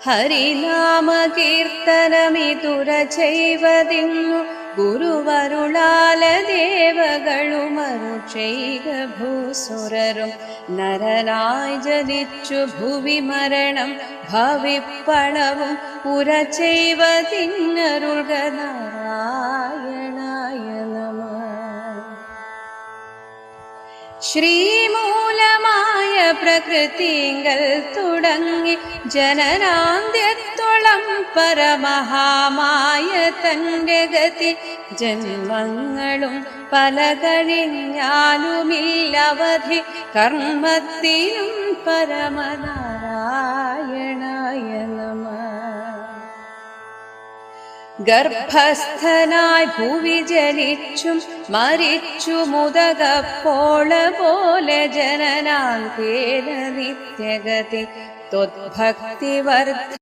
ഹരിനാമകീർത്തനമിതുര ചെയ്വതിന്നു ഗുരുവരുളാല ദേവകളുമരു ചെയ്ക ഭൂസുരരും നരനായി ജനിച്ചു ഭുവി മരണം ഭവിപ്പണവും ഉര ചെയ്വതിന്നരുൾക നാരായണായ നമഃ. ശ്രീമൂലമായ പ്രകൃതിങ്കൽ തുടങ്ങി ജനനാന്ത്യത്തോളം പരമഹാമായ തന്റെ ഗതി ജന്മങ്ങളും പല കഴിഞ്ഞാലുമില്ലവധി കർമ്മത്തിലും പരമനാരായണായ നമഃ. ഗർഭസ്ഥനായി ഭുവി ജനിച്ചും മരിച്ചു മുതകപ്പോള പോലെ ജനനാന്തേന നിത്യഗതി ത്വദ്ഭക്തിവർദ്ധ